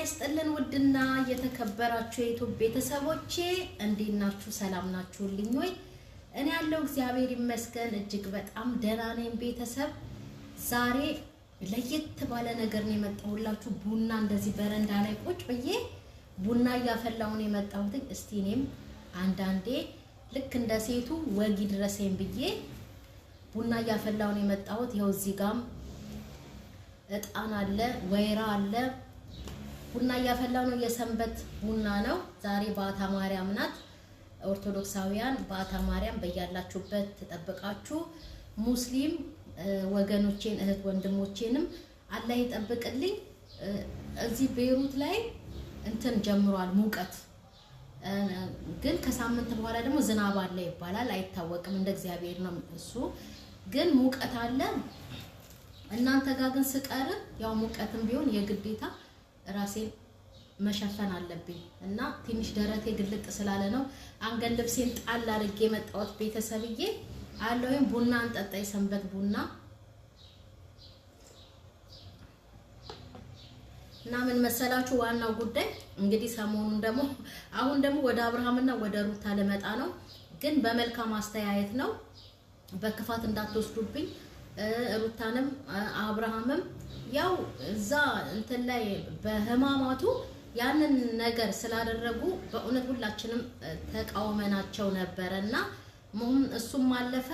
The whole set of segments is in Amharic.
ይስጥልን ውድና የተከበራችሁ የዩቲዩብ ቤተሰቦቼ እንዴት ናችሁ? ሰላም ናችሁልኝ ወይ? እኔ ያለው እግዚአብሔር ይመስገን እጅግ በጣም ደህና ነኝ። ቤተሰብ ዛሬ ለየት ባለ ነገር ነው የመጣሁላችሁ። ቡና እንደዚህ በረንዳ ላይ ቁጭ ብዬ ቡና እያፈላሁ ነው የመጣሁት። እስቲ እኔም አንዳንዴ ልክ እንደ ሴቱ ወግ ይድረሰኝ ብዬ ቡና እያፈላሁ ነው የመጣሁት። ይኸው እዚህ ጋርም እጣን አለ፣ ወይራ አለ። ቡና እያፈላሁ ነው። የሰንበት ቡና ነው። ዛሬ በዓታ ማርያም ናት። ኦርቶዶክሳውያን በዓታ ማርያም በያላችሁበት ተጠብቃችሁ፣ ሙስሊም ወገኖቼን እህት ወንድሞቼንም አላህ ይጠብቅልኝ። እዚህ ቤይሩት ላይ እንትን ጀምሯል ሙቀት፣ ግን ከሳምንት በኋላ ደግሞ ዝናብ አለ ይባላል። አይታወቅም፣ እንደ እግዚአብሔር ነው እሱ። ግን ሙቀት አለ። እናንተ ጋር ግን ስቀር ያው ሙቀትም ቢሆን የግዴታ ራሴን መሸፈን አለብኝ እና ትንሽ ደረቴ ግልጥ ስላለ ነው አንገት ልብሴን ጣል አድርጌ የመጣሁት። ቤተሰብዬ አለውም ቡና እንጠጣ፣ የሰንበት ቡና እና ምን መሰላችሁ ዋናው ጉዳይ እንግዲህ ሰሞኑን ደግሞ አሁን ደግሞ ወደ አብርሃምና ወደ ሩታ ልመጣ ነው። ግን በመልካም አስተያየት ነው፣ በክፋት እንዳትወስዱብኝ። ሩታንም አብርሃምም ያው እዛ እንትን ላይ በህማማቱ ያንን ነገር ስላደረጉ በእውነት ሁላችንም ተቃውመናቸው ነበርና እሱም አለፈ።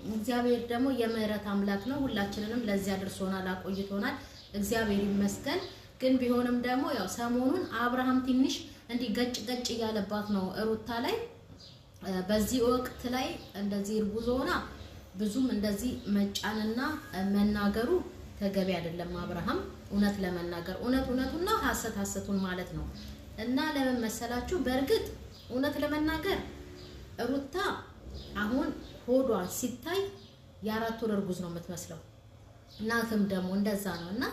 እግዚአብሔር ደግሞ የምህረት አምላክ ነው። ሁላችንንም ለዚያ አድርሶናል፣ አቆይቶናል። እግዚአብሔር ይመስገን። ግን ቢሆንም ደግሞ ያው ሰሞኑን አብርሃም ትንሽ እንዲህ ገጭ ገጭ እያለባት ነው ሩታ ላይ። በዚህ ወቅት ላይ እንደዚህ እርጉዝ ሆና ብዙም እንደዚህ መጫንና መናገሩ ተገቢ አይደለም። አብርሃም እውነት ለመናገር እውነቱና ሐሰቱን ማለት ነው። እና ለምን መሰላችሁ? በእርግጥ እውነት ለመናገር ሩታ አሁን ሆዷ ሲታይ የአራት ወር እርጉዝ ነው የምትመስለው። እናትም ደግሞ እንደዛ ነው። እና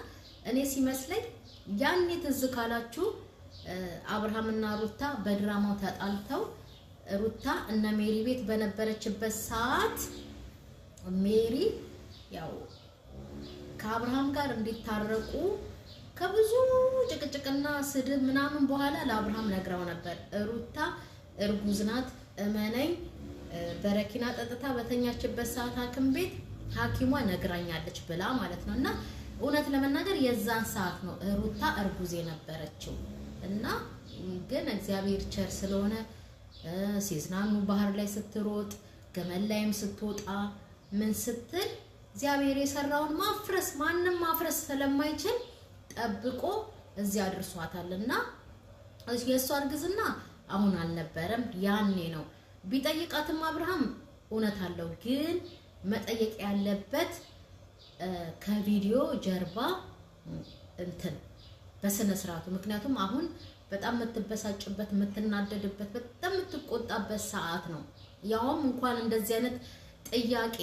እኔ ሲመስለኝ ያኔ ትዝ ካላችሁ አብርሃምና ሩታ በድራማው ተጣልተው ሩታ እነ ሜሪ ቤት በነበረችበት ሰዓት ሜሪ ያው ከአብርሃም ጋር እንዲታረቁ ከብዙ ጭቅጭቅና ስድብ ምናምን በኋላ ለአብርሃም ነግራው ነበር። ሩታ እርጉዝ ናት እመነኝ፣ በረኪና ጠጥታ በተኛችበት ሰዓት ሐኪም ቤት ሐኪሟ ነግራኛለች ብላ ማለት ነው። እና እውነት ለመናገር የዛን ሰዓት ነው ሩታ እርጉዝ የነበረችው። እና ግን እግዚአብሔር ቸር ስለሆነ ሲዝናኑ ባህር ላይ ስትሮጥ ገመል ላይም ስትወጣ ምን ስትል እግዚአብሔር የሰራውን ማንም ማፍረስ ስለማይችል ጠብቆ እዚያ አድርሷታልና የእሷ እርግዝና አሁን አልነበረም፣ ያኔ ነው። ቢጠይቃትም አብርሃም እውነት አለው። ግን መጠየቅ ያለበት ከቪዲዮ ጀርባ እንትን በስነ ስርዓቱ። ምክንያቱም አሁን በጣም የምትበሳጭበት፣ የምትናደድበት፣ በጣም የምትቆጣበት ሰዓት ነው። ያውም እንኳን እንደዚህ አይነት ጥያቄ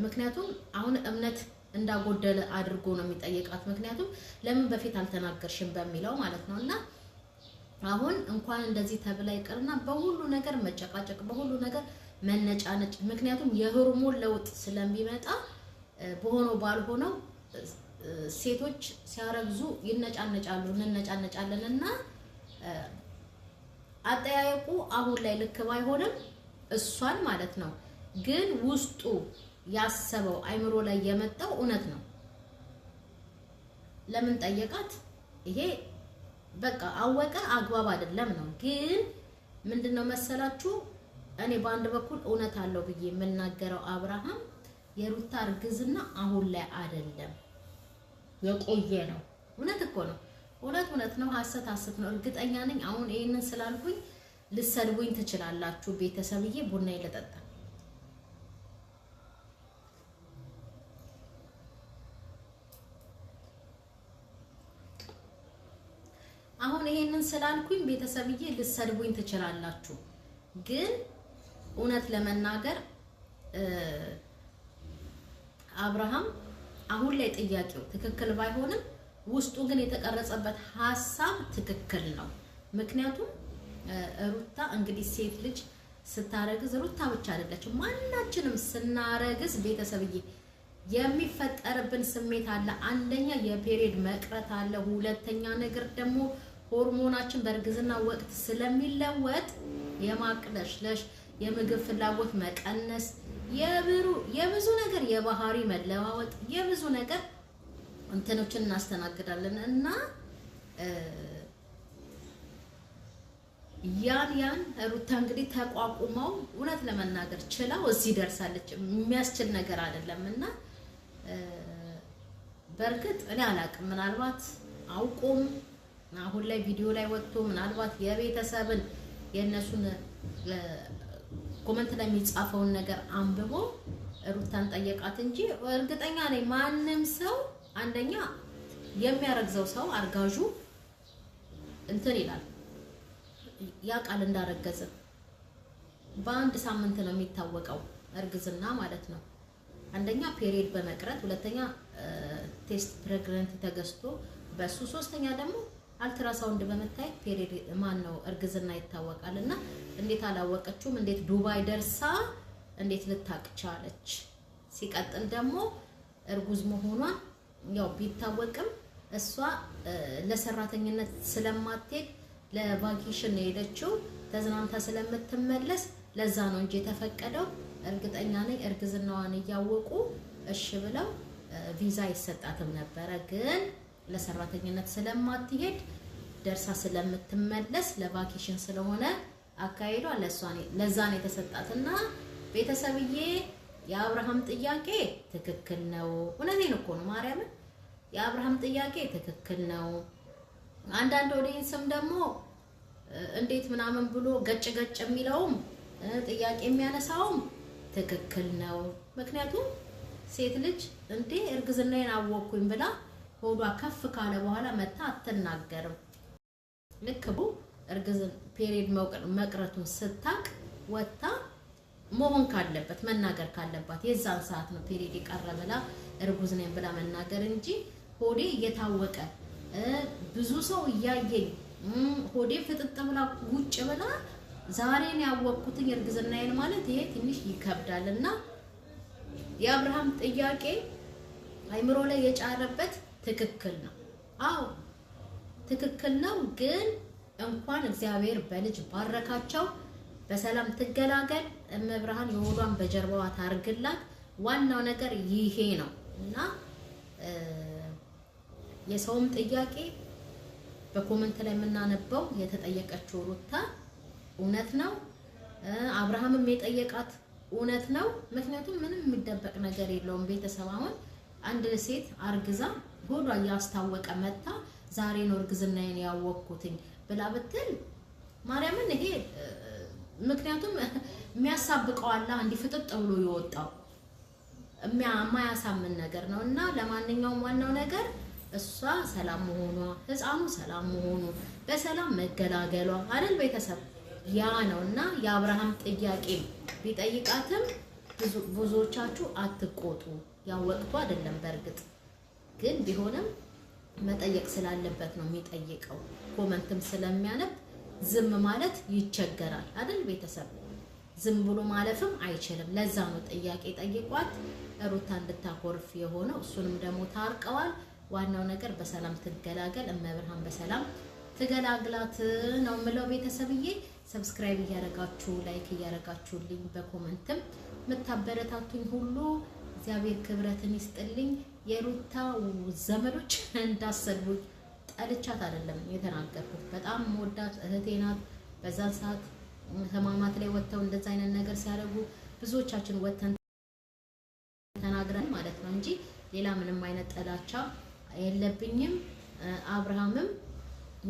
ምክንያቱም አሁን እምነት እንዳጎደለ አድርጎ ነው የሚጠይቃት። ምክንያቱም ለምን በፊት አልተናገርሽም በሚለው ማለት ነው። እና አሁን እንኳን እንደዚህ ተብላ ይቀርና በሁሉ ነገር መጨቃጨቅ፣ በሁሉ ነገር መነጫነጭ። ምክንያቱም የሆርሞን ለውጥ ስለሚመጣ በሆነው ባልሆነው ሴቶች ሲያረግዙ ይነጫነጫሉ፣ እንነጫነጫለን። እና አጠያየቁ አሁን ላይ ልክ ባይሆንም እሷን ማለት ነው ግን ውስጡ ያሰበው አይምሮ ላይ የመጣው እውነት ነው። ለምን ጠየቃት? ይሄ በቃ አወቀ፣ አግባብ አይደለም ነው። ግን ምንድነው መሰላችሁ እኔ በአንድ በኩል እውነት አለው ብዬ የምናገረው አብርሃም የሩታ እርግዝና አሁን ላይ አይደለም፣ የቆየ ነው። እውነት እኮ ነው። እውነት ነው፣ ሐሰት ነው። እርግጠኛ ነኝ። አሁን ይሄንን ስላልኩኝ ልሰድቡኝ ትችላላችሁ። ቤተሰብዬ ቡና ይለጠጣ። አሁን ይሄንን ስላልኩኝ ቤተሰብዬ ልሰድቡኝ ትችላላችሁ። ግን እውነት ለመናገር አብርሃም አሁን ላይ ጥያቄው ትክክል ባይሆንም ውስጡ ግን የተቀረጸበት ሐሳብ ትክክል ነው። ምክንያቱም ሩታ እንግዲህ ሴት ልጅ ስታረግዝ ሩታ ብቻ አይደለችም፣ ማናችንም ስናረግዝ ቤተሰብዬ የሚፈጠርብን ስሜት አለ። አንደኛ የፔሪድ መቅረት አለ፣ ሁለተኛ ነገር ደግሞ ሆርሞናችን በእርግዝና ወቅት ስለሚለወጥ የማቅለሽለሽ፣ የምግብ ፍላጎት መቀነስ፣ የብዙ ነገር የባህሪ መለዋወጥ፣ የብዙ ነገር እንትኖችን እናስተናግዳለን እና ያን ሩታ እንግዲህ ተቋቁመው እውነት ለመናገር ችላው እዚህ ደርሳለች። የሚያስችል ነገር አይደለም እና በእርግጥ እኔ አላቅም፣ ምናልባት አውቆም አሁን ላይ ቪዲዮ ላይ ወጥቶ ምናልባት የቤተሰብን የእነሱን ኮመንት ላይ የሚጻፈውን ነገር አንብቦ ሩታን ጠየቃት እንጂ እርግጠኛ ነኝ ማንም ሰው አንደኛ የሚያረግዘው ሰው አርጋዡ እንትን ይላል ያ ቃል እንዳረገዘ በአንድ ሳምንት ነው የሚታወቀው እርግዝና ማለት ነው። አንደኛ ፔሪድ በመቅረት፣ ሁለተኛ ቴስት ፕሬግናንት ተገዝቶ በሱ፣ ሶስተኛ ደግሞ አልትራሳውንድ በመታየት ፔሪድ ማን ነው እርግዝና ይታወቃል። እና እንዴት አላወቀችውም? እንዴት ዱባይ ደርሳ እንዴት ልታቅ ቻለች? ሲቀጥል ደግሞ እርጉዝ መሆኗ ያው ቢታወቅም እሷ ለሰራተኝነት ስለማትሄድ ለቫኬሽን ነው የሄደችው፣ ተዝናንታ ስለምትመለስ ለዛ ነው እንጂ የተፈቀደው። እርግጠኛ ነኝ እርግዝናዋን እያወቁ እሺ ብለው ቪዛ አይሰጣትም ነበረ። ግን ለሰራተኝነት ስለማትሄድ ደርሳ ስለምትመለስ ለቫኬሽን ስለሆነ አካሄዷ ለዛ ነው የተሰጣትና ቤተሰብዬ የአብርሃም ጥያቄ ትክክል ነው። እውነቴን እኮ ነው ማርያምን፣ የአብርሃም ጥያቄ ትክክል ነው። አንዳንድ ኦዲየንስም ደግሞ እንዴት ምናምን ብሎ ገጭ የሚለውም ጥያቄ የሚያነሳውም ትክክል ነው። ምክንያቱም ሴት ልጅ እንዴ እርግዝናዬን አወቅኩኝ ብላ ሆዷ ከፍ ካለ በኋላ መታ አትናገርም። ልክ ቡ እርግዝና ፔሪድ መቅረቱን ስታቅ ወጣ መሆን ካለበት መናገር ካለባት የዛን ሰዓት ነው ፔሪድ የቀረ ብላ እርጉዝ ነኝ ብላ መናገር እንጂ ሆዴ እየታወቀ ብዙ ሰው እያየኝ ሆዴ ፍጥጥ ብላ ጉጭ ብላ ዛሬን ያወቅኩትኝ እርግዝናዬን ማለት ይሄ ትንሽ ይከብዳልና የአብርሃም ጥያቄ አይምሮ ላይ የጫረበት ትክክል ነው። አዎ ትክክል ነው። ግን እንኳን እግዚአብሔር በልጅ ባረካቸው በሰላም ትገላገል፣ እመብርሃን የሆዷን በጀርባዋ ታርግላት። ዋናው ነገር ይሄ ነው እና የሰውም ጥያቄ በኮመንት ላይ የምናነበው የተጠየቀችው ሩታ እውነት ነው። አብርሃምም የጠየቃት እውነት ነው። ምክንያቱም ምንም የሚደበቅ ነገር የለውም። ቤተሰብ አሁን አንድ ሴት አርግዛ ሆዷ እያስታወቀ መታ ዛሬ ነው እርግዝናዬን ያወቅኩትኝ ብላ ብትል ማርያምን ይሄ ምክንያቱም የሚያሳብቀው አለ እንዲህ ፍጥጥ ብሎ ይወጣው የማያሳምን ነገር ነው እና ለማንኛውም ዋናው ነገር እሷ ሰላም መሆኗ፣ ህፃኑ ሰላም መሆኑ፣ በሰላም መገላገሏ አይደል ቤተሰብ ያ ነውና የአብርሃም ጥያቄ ቢጠይቃትም ብዙዎቻችሁ አትቆጡ። ያው ወቅቱ አይደለም በእርግጥ ግን ቢሆንም መጠየቅ ስላለበት ነው የሚጠይቀው። ኮመንትም ስለሚያነብ ዝም ማለት ይቸገራል አይደል ቤተሰብ፣ ዝም ብሎ ማለፍም አይችልም። ለዛ ነው ጥያቄ ጠይቋት ሩታ እንድታኮርፍ የሆነው። እሱንም ደግሞ ታርቀዋል። ዋናው ነገር በሰላም ትገላገል፣ እመብርሃን በሰላም ትገላግላት ነው የምለው ቤተሰብዬ። ሰብስክራይብ እያደረጋችሁ ላይክ እያደረጋችሁልኝ በኮመንትም የምታበረታቱኝ ሁሉ እግዚአብሔር ክብረትን ይስጥልኝ። የሩታ ዘመዶች እንዳሰድቡኝ ጠልቻት አይደለም የተናገርኩት። በጣም ወዳት እህቴ ናት። በዛን ሰዓት ህማማት ላይ ወጥተው እንደዛ አይነት ነገር ሲያደርጉ ብዙዎቻችን ወጥተን ተናግረን ማለት ነው እንጂ ሌላ ምንም አይነት ጠላቻ የለብኝም። አብርሃምም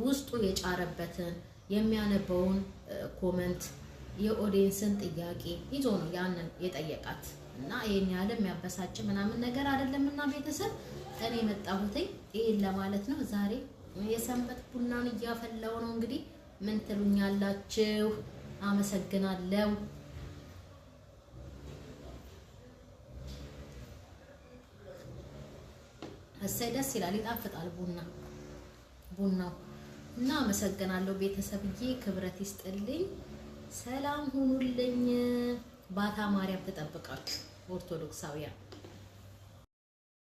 ውስጡ የጫረበትን የሚያነበውን ኮመንት የኦዲየንስን ጥያቄ ይዞ ነው ያንን የጠየቃት እና ይሄን ያህል የሚያበሳጭ ምናምን ነገር አይደለምና ቤተሰብ እኔ መጣሁትኝ ይሄን ለማለት ነው። ዛሬ የሰንበት ቡናን እያፈላው ነው። እንግዲህ ምን ትሉኛላችሁ? አመሰግናለሁ። እሰይ ደስ ይላል፣ ይጣፍጣል ቡናው እና አመሰግናለሁ ቤተሰብዬ። ክብረት ይስጥልኝ። ሰላም ሁኑልኝ። ባታ ማርያም ተጠብቃችሁ ኦርቶዶክሳውያን